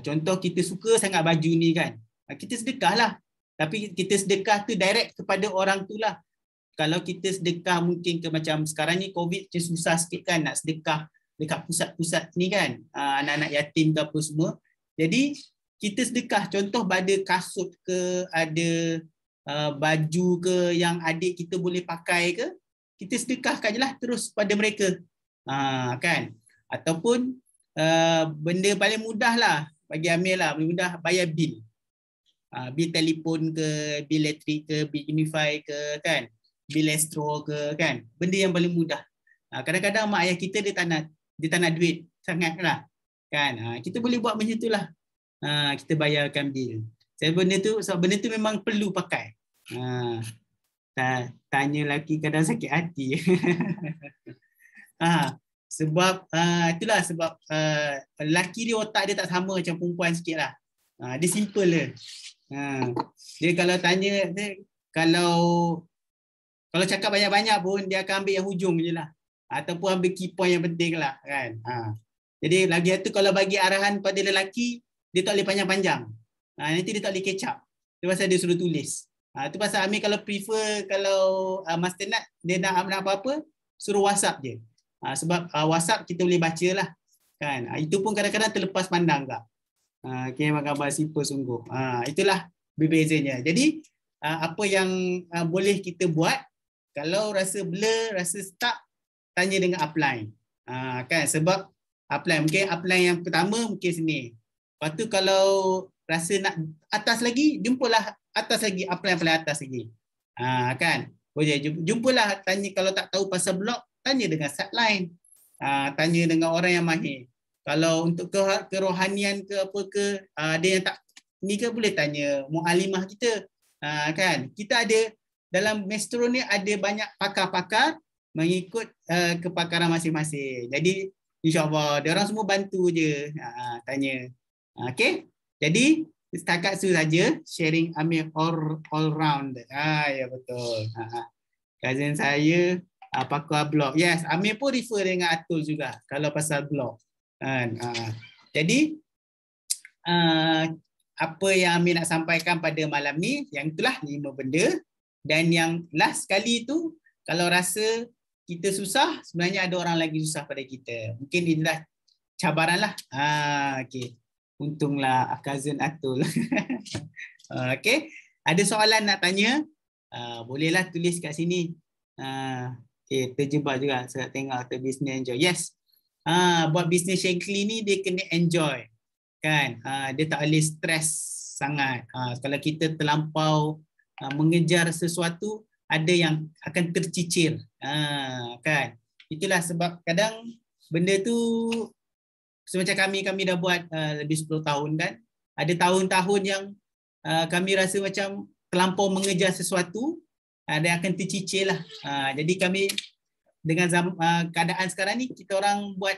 Contoh kita suka sangat baju ni, kan, kita sedekah lah. Tapi kita sedekah tu direct kepada orang tu lah. Kalau kita sedekah mungkin ke macam sekarang ni COVID macam susah sikit, kan, nak sedekah dekat pusat-pusat ni, kan, anak-anak yatim ke apa semua. Jadi kita sedekah, contoh ada kasut ke, ada baju ke yang adik kita boleh pakai ke, kita sedekahkan je lah terus pada mereka, kan. Ataupun benda paling mudah lah bagi Amir lah, paling mudah bayar bil. Bil telefon ke, bil elektrik ke, bil Unify ke, kan, bil Astro ke, kan, benda yang paling mudah. Kadang-kadang mak ayah kita dia tak nak duit sangat lah, kan. Kita boleh buat macam tu lah. Kita bayarkan bil. Sebab benda tu memang perlu pakai. Tanya lelaki kadang sakit hati. Sebab itulah sebab lelaki dia otak dia tak sama macam perempuan sikit lah. Dia simple je. Dia kalau tanya dia, kalau cakap banyak-banyak pun dia akan ambil yang hujung je lah. Ataupun ambil key point yang penting lah, kan. Jadi lagi satu kalau bagi arahan pada lelaki, dia tak boleh panjang-panjang. Nanti dia tak boleh catch up. Itu pasal dia suruh tulis. Itu pasal Amir kalau prefer, kalau Master Nat dia nak apa-apa, suruh WhatsApp je. Sebab WhatsApp kita boleh baca lah, kan. Itu pun kadang-kadang terlepas pandang tak. Okay, gambar simple sungguh. Itulah berbezanya. Jadi apa yang boleh kita buat, kalau rasa blur, rasa stuck, tanya dengan upline. Kan, sebab upline, mungkin upline yang pertama mungkin sini. Lepas tu kalau rasa nak atas lagi, jumpalah atas lagi, upline paling atas lagi. Kan, boleh jumpalah, tanya kalau tak tahu pasal blog, tanya dengan subline. Tanya dengan orang yang mahir. Kalau untuk kerohanian ke apa ke, ada yang tak ni ke, boleh tanya mualimah kita. Kan, kita ada dalam Mestro ni ada banyak pakar-pakar mengikut kepakaran masing-masing. Jadi insya-Allah dia orang semua bantu je tanya. Okey. Jadi setakat itu saja sharing Amir all round. Ya betul. Cousin saya pakar blog. Yes, Amir pun refer dengan Atul juga kalau pasal blog. Jadi apa yang Amir nak sampaikan pada malam ni, yang itulah 5 benda. Dan yang last kali tu, kalau rasa kita susah, sebenarnya ada orang lagi susah pada kita. Mungkin inilah cabaran lah. Okay. Untunglah cousin Atul. Okay. Ada soalan nak tanya? Bolehlah tulis kat sini. Okay. Terjebak juga. Saya tengok atau business enjoy. Yes. Buat business Shankly ni dia kena enjoy. Kan? Dia tak boleh stres sangat. Kalau kita terlampau mengejar sesuatu, ada yang akan tercicir. Kan? Itulah sebab kadang benda tu semacam kami dah buat lebih 10 tahun kan. Ada tahun-tahun yang kami rasa macam terlampau mengejar sesuatu, ada akan tercicir lah. Jadi kami dengan keadaan sekarang ni, kita orang buat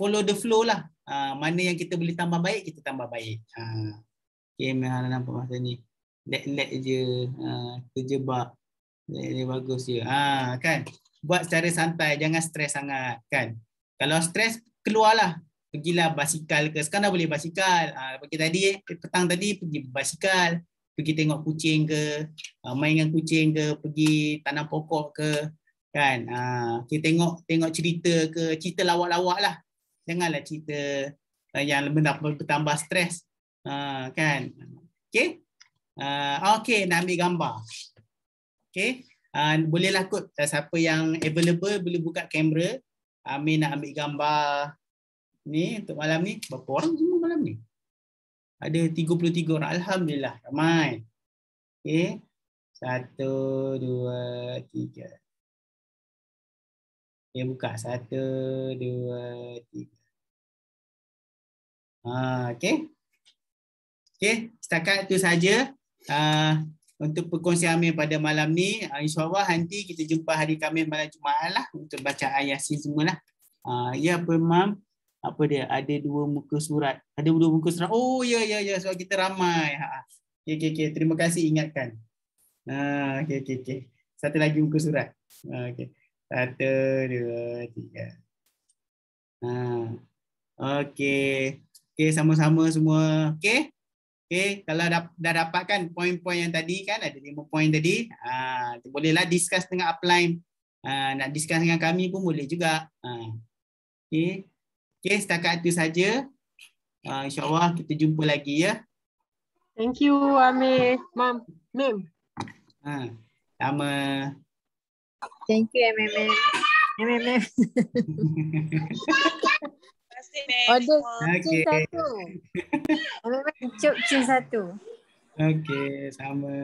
follow the flow lah. Mana yang kita boleh tambah baik, kita tambah baik. Okay, nampak masa ni. Let je, terjebak. Let bagus je. Kan? Buat secara santai, jangan stres sangat, kan? Kalau stres, keluarlah. Pergilah basikal ke. Sekarang dah boleh basikal. Petang tadi pergi basikal, pergi tengok kucing ke, main dengan kucing ke, pergi tanam pokok ke, kan? Kita tengok cerita ke, cerita lawak-lawak lah. Janganlah cerita yang bertambah stres, kan? Okay? Okay, nak ambil gambar. Okay, bolehlah kot siapa yang available boleh buka kamera. Amin nak ambil gambar ni untuk malam ni. Berapa orang semua malam ni? Ada 33 orang. Alhamdulillah, ramai. Okay, 1, 2, 3. Okay, buka 1, 2, 3. Okay. Okay, setakat itu saja. Untuk perkongsian Amir pada malam ni, insyaAllah nanti kita jumpa hari Khamis malam Jumaat lah untuk bacaan Yasin semua lah. Ya Mam, apa dia, ada 2 muka surat. Ada 2 muka surat. Oh ya, sebab kita ramai. Okay. Terima kasih ingatkan. Okay. Satu lagi muka surat. Okay. 1, 2, 3. Okay, sama-sama semua. Okay, kalau dah dapatkan poin-poin yang tadi kan, ada 5 poin tadi, bolehlah discuss dengan upline. Nak discuss dengan kami pun boleh juga. Okay, setakat itu saja. InsyaAllah kita jumpa lagi ya. Thank you Amir, Mam, Mim. Sama. Thank you MMM. Order Okey. cin satu. Ambil cuk cin satu. Okey, sama.